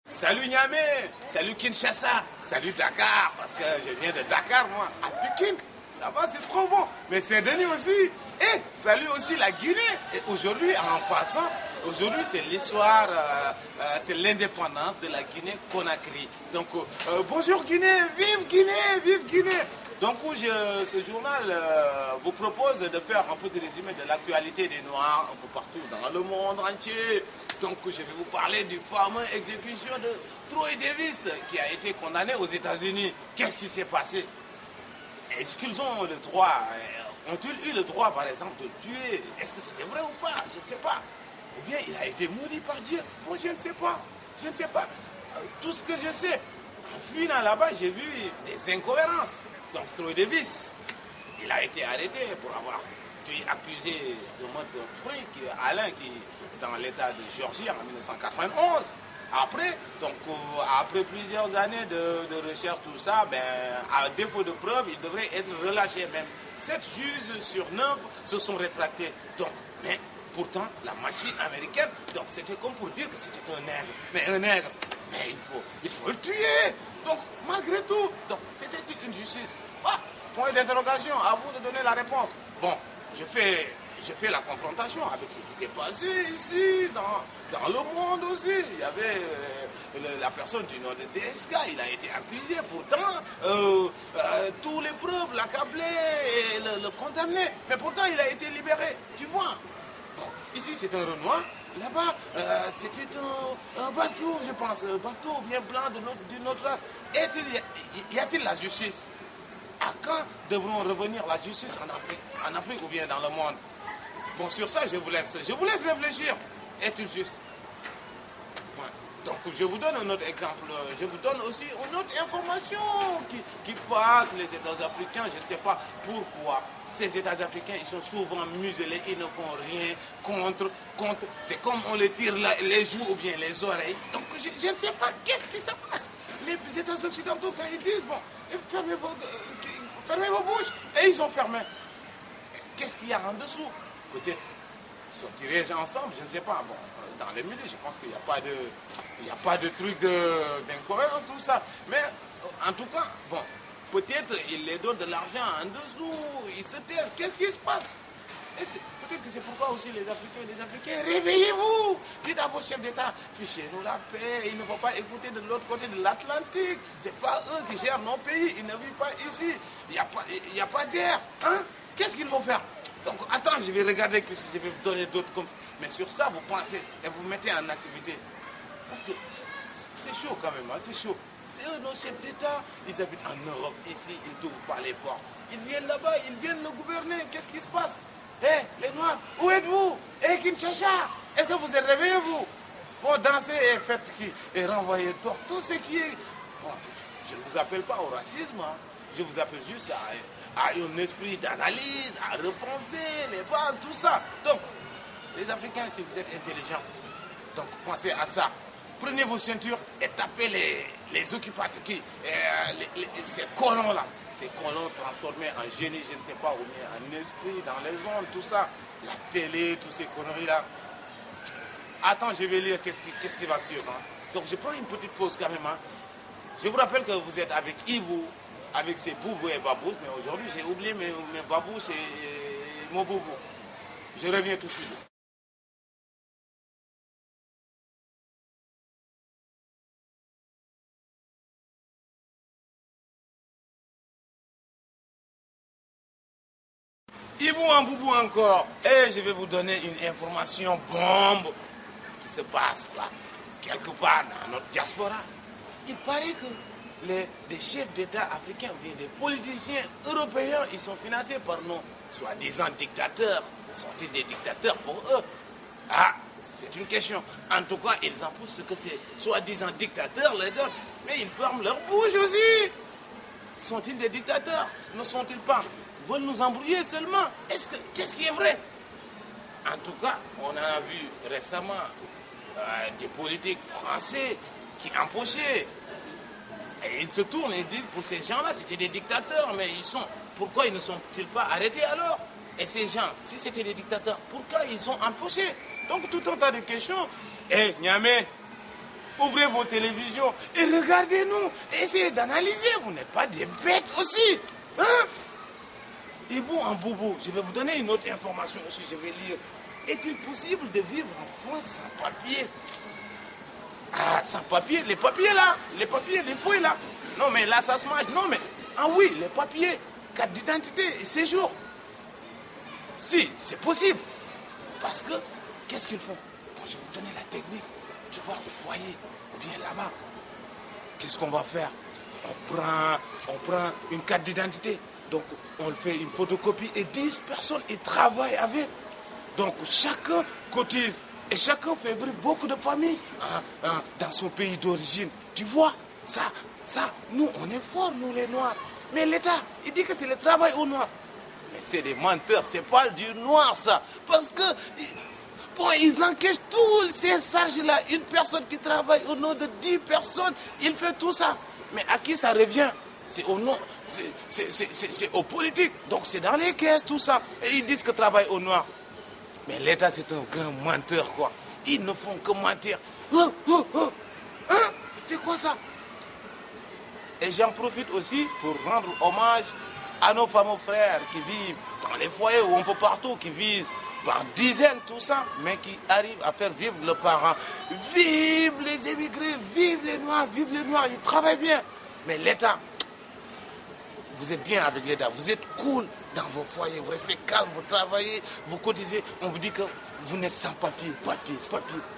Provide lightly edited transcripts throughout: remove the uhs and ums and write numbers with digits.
Salut Niamey, salut Kinshasa, salut Dakar, parce que je viens de Dakar moi, à Pékin. Là-bas c'est trop bon, mais Saint-Denis aussi. Et salut aussi la Guinée. Et aujourd'hui, en passant, aujourd'hui c'est l'histoire, c'est l'indépendance de la Guinée-Conakry. Donc bonjour Guinée, vive Guinée, vive Guinée. Donc ce journal vous propose de faire un petit résumé de l'actualité des Noirs un peu partout dans le monde entier. Donc je vais vous parler du fameux exécution de Troy Davis qui a été condamné aux États-Unis. Qu'est-ce qui s'est passé? Est-ce qu'ils ont le droit, ont-ils eu le droit par exemple de tuer? Est-ce que c'était vrai ou pas? Je ne sais pas. Ou bien il a été maudit par Dieu? Moi je ne sais pas. Je ne sais pas. Tout ce que je sais, en fuyant là-bas, j'ai vu des incohérences. Donc Troy Davis, il a été arrêté pour avoir accusé de meurtre d'un frère, Alain, qui est dans l'état de Géorgie en 1991. Après, donc, après plusieurs années de recherche, tout ça, ben, à défaut de preuves, il devrait être relâché. Même 7 juges sur 9 se sont rétractés. Donc, mais pourtant, la machine américaine, donc c'était comme pour dire que c'était un nègre. Mais un nègre, mais il faut le tuer. Donc, malgré tout, donc c'était une justice. Ah, point d'interrogation, à vous de donner la réponse. Bon, je fais la confrontation avec ce qui s'est passé ici, dans le monde aussi. Il y avait la personne du nom de DSK, il a été accusé, pourtant, tous les preuves l'accablaient et le condamnaient. Mais pourtant, il a été libéré, tu vois. Bon, ici, c'est un Renoir. Là-bas, c'était un bateau, je pense, un bateau bien blanc d'une autre race. Y a-t-il la justice? À quand devront revenir la justice en Afrique ou bien dans le monde? Bon, sur ça, je vous laisse réfléchir. Est-il juste? Donc, je vous donne un autre exemple. Je vous donne aussi une autre information qui passe les États africains. Je ne sais pas pourquoi. Ces États africains, ils sont souvent muselés, ils ne font rien contre. C'est comme on les tire les joues ou bien les oreilles. Donc, je ne sais pas qu'est-ce qui se passe. Les États occidentaux, quand ils disent, bon, fermez vos bouches, et ils ont fermé. Qu'est-ce qu'il y a en dessous? Peut-être sortirait ensemble, je ne sais pas. Bon, dans les milieux, je pense qu'il n'y a pas de truc d'incohérence, tout ça. Mais en tout cas, bon, peut-être il les donne de l'argent en dessous, ils se taisent. Qu'est-ce qui se passe? Peut-être que c'est pourquoi aussi les Africains, réveillez-vous. Dites à vos chefs d'État, fichez-nous la paix. Il ne faut pas écouter de l'autre côté de l'Atlantique. Ce n'est pas eux qui gèrent nos pays. Ils ne vivent pas ici. Il n'y a pas d'hier. Hein? Qu'est-ce qu'ils vont faire? Donc, attends, je vais regarder ce que je vais vous donner d'autres. Mais sur ça, vous pensez et vous mettez en activité. Parce que c'est chaud quand même, hein, c'est chaud. C'est eux, nos chefs d'État. Ils habitent en Europe, ici, ils n'ouvrent pas les portes. Ils viennent là-bas, ils viennent le gouverner. Qu'est-ce qui se passe? Eh, les Noirs, où êtes-vous? Eh, Kinshasa, est-ce que vous êtes réveillés, vous? Bon, dansez et faites qui? Et renvoyez tout ce qui est... Bon, je ne vous appelle pas au racisme, hein. Je vous appelle juste à un esprit d'analyse, à repenser les bases, tout ça. Donc, les Africains, si vous êtes intelligents, donc pensez à ça. Prenez vos ceintures et tapez les occupateurs, ces colons-là. Ces colons transformés en génie, je ne sais pas, ou bien en esprit, dans les ondes, tout ça. La télé, toutes ces conneries-là. Attends, je vais lire qu'est-ce qui va suivre. Hein. Donc, je prends une petite pause quand même. Hein. Je vous rappelle que vous êtes avec Ivo, avec ses boubous et babous, mais aujourd'hui, j'ai oublié mes babous et mon boubou. Je reviens tout de suite. Ibou en boubou encore. Et je vais vous donner une information bombe qui se passe là, quelque part dans notre diaspora. Il paraît que les chefs d'État africains ou bien les politiciens européens, ils sont financés par nos soi-disant dictateurs. Sont-ils des dictateurs pour eux? Ah, c'est une question. En tout cas, ils en poussent ce que ces soi-disant dictateurs les donnent. Mais ils ferment leur bouche aussi. Sont-ils des dictateurs? Ne sont-ils pas? Ils veulent nous embrouiller seulement. Qu'est-ce qui est vrai? En tout cas, on a vu récemment des politiques français qui empochaient. Et ils se tournent et disent pour ces gens-là, c'était des dictateurs, mais pourquoi ils ne sont-ils pas arrêtés alors? Et ces gens, si c'était des dictateurs, pourquoi ils sont empochés? Donc tout un tas de questions. Eh, Niamey, ouvrez vos télévisions et regardez-nous. Essayez d'analyser. Vous n'êtes pas des bêtes aussi. Hein? Et vous, en bobo, je vais vous donner une autre information aussi, je vais lire. Est-il possible de vivre en France sans papier? Ah, sans papier, les papiers là, les feuilles là. Non mais là ça se mange, non mais, ah oui, les papiers, carte d'identité et séjour. Si, c'est possible. Parce que, qu'est-ce qu'ils font? Bon, je vais vous donner la technique. Tu vois, au foyer, ou bien là-bas, qu'est-ce qu'on va faire? On prend une carte d'identité. Donc, on fait une photocopie et 10 personnes y travaillent avec. Donc, chacun cotise et chacun fait vivre beaucoup de familles dans son pays d'origine. Tu vois, ça, nous, on est forts, nous les Noirs. Mais l'État, il dit que c'est le travail aux Noirs. Mais c'est des menteurs, c'est pas du noir ça. Parce que, bon, ils encaissent tous ces charges-là. Une personne qui travaille au nom de 10 personnes, il fait tout ça. Mais à qui ça revient? C'est au nom, c'est aux politiques. Donc c'est dans les caisses, tout ça. Et ils disent que travail au noir. Mais l'État, c'est un grand menteur, quoi. Ils ne font que mentir. Hein? C'est quoi ça? Et j'en profite aussi pour rendre hommage à nos fameux frères qui vivent dans les foyers ou un peu partout, qui vivent par dizaines, tout ça, mais qui arrivent à faire vivre leurs parents. Vive les émigrés, vive les Noirs, ils travaillent bien. Mais l'État, vous êtes bien avec l'État, vous êtes cool dans vos foyers, vous restez calme, vous travaillez, vous cotisez. On vous dit que vous n'êtes sans papier,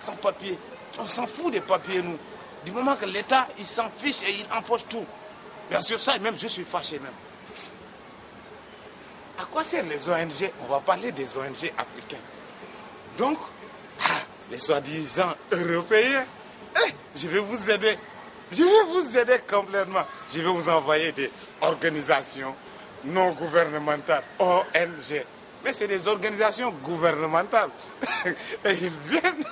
sans papier. On s'en fout des papiers, nous. Du moment que l'État, il s'en fiche et il empoche tout. Bien sûr, ça, même, je suis fâché même. À quoi servent les ONG? On va parler des ONG africains. Donc, les soi-disant européens, je vais vous aider. Je vais vous aider complètement. Je vais vous envoyer des organisations non gouvernementales, ONG. Mais c'est des organisations gouvernementales. Et ils viennent,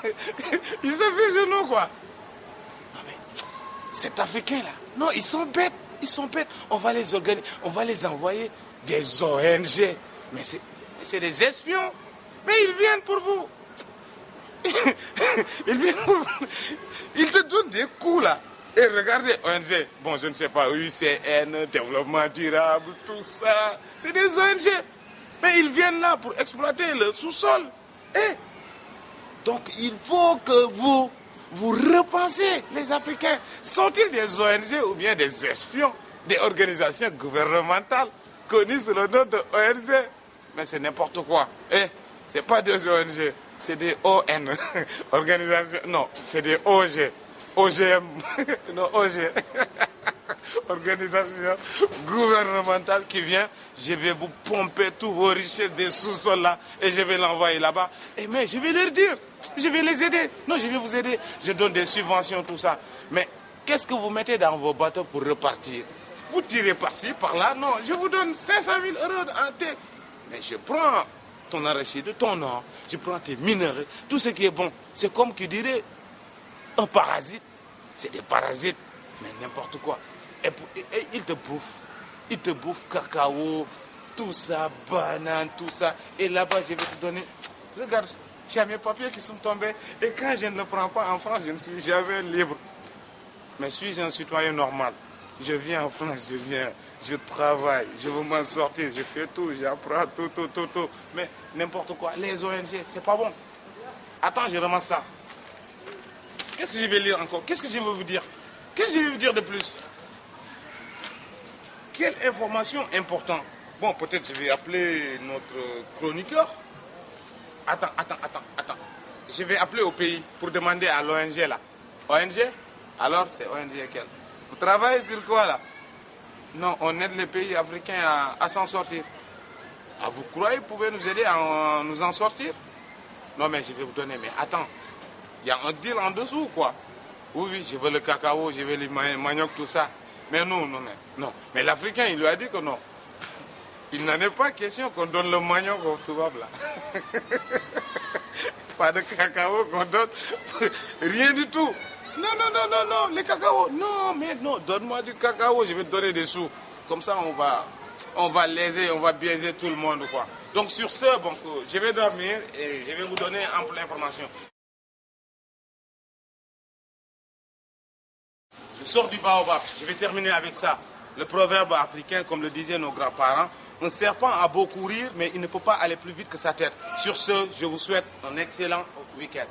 ils se font genoux, quoi. Non mais, cet Africain-là, non, ils sont bêtes. On va les organiser, on va les envoyer des ONG. Mais c'est des espions. Mais ils viennent pour vous. Ils viennent pour vous. Ils te donnent des coups, là. Et regardez, ONG, bon, je ne sais pas, UCN, développement durable, tout ça. C'est des ONG. Mais ils viennent là pour exploiter le sous-sol. Donc, il faut que vous repensez, les Africains. Sont-ils des ONG ou bien des espions, des organisations gouvernementales connues sous le nom de ONG? Mais c'est n'importe quoi. C'est pas des ONG, c'est des ON. Organisations, non, c'est des OG. OGM, non, OG. Organisation gouvernementale qui vient, je vais vous pomper tous vos richesses des sous-sols là et je vais l'envoyer là-bas. Mais je vais leur dire, je vais les aider. Non, je vais vous aider. Je donne des subventions, tout ça. Mais qu'est-ce que vous mettez dans vos bateaux pour repartir? Vous tirez par-ci, par-là. Non, je vous donne 500 000 euros en tête. Mais je prends ton arachide, ton or, je prends tes minerais, tout ce qui est bon. C'est comme qui dirait un parasite. C'est des parasites, mais n'importe quoi. Et ils te bouffent. Ils te bouffent cacao, tout ça, banane, tout ça. Et là-bas, je vais te donner... Regarde, j'ai mes papiers qui sont tombés. Et quand je ne le prends pas en France, je ne suis jamais libre. Mais suis-je un citoyen normal? Je viens en France, je travaille, je veux m'en sortir, je fais tout, j'apprends tout. Mais n'importe quoi. Les ONG, c'est pas bon. Attends, je ramasse ça. Qu'est-ce que je vais lire encore? Qu'est-ce que je vais vous dire? Qu'est-ce que je vais vous dire de plus? Quelle information importante? Bon, peut-être je vais appeler notre chroniqueur. Attends. Je vais appeler au pays pour demander à l'ONG là. ONG? Alors, c'est ONG quelle? Vous travaillez sur quoi là? Non, on aide les pays africains à s'en sortir. Ah, vous croyez que vous pouvez nous aider à nous en sortir? Non, mais je vais vous donner, mais attends. Il y a un deal en dessous, quoi. Oui, je veux le cacao, je veux les manioc, tout ça. Mais non. Mais l'Africain, il lui a dit que non. Il n'en est pas question qu'on donne le manioc au Toubab, là. Pas de cacao qu'on donne. Rien du tout. Non, les cacao. Non, donne-moi du cacao, je vais te donner des sous. Comme ça, on va léser, on va biaiser tout le monde, quoi. Donc, sur ce, bon, je vais dormir et je vais vous donner ample information. Je sors du baobab. Je vais terminer avec ça. Le proverbe africain, comme le disaient nos grands-parents, un serpent a beau courir, mais il ne peut pas aller plus vite que sa tête. Sur ce, je vous souhaite un excellent week-end.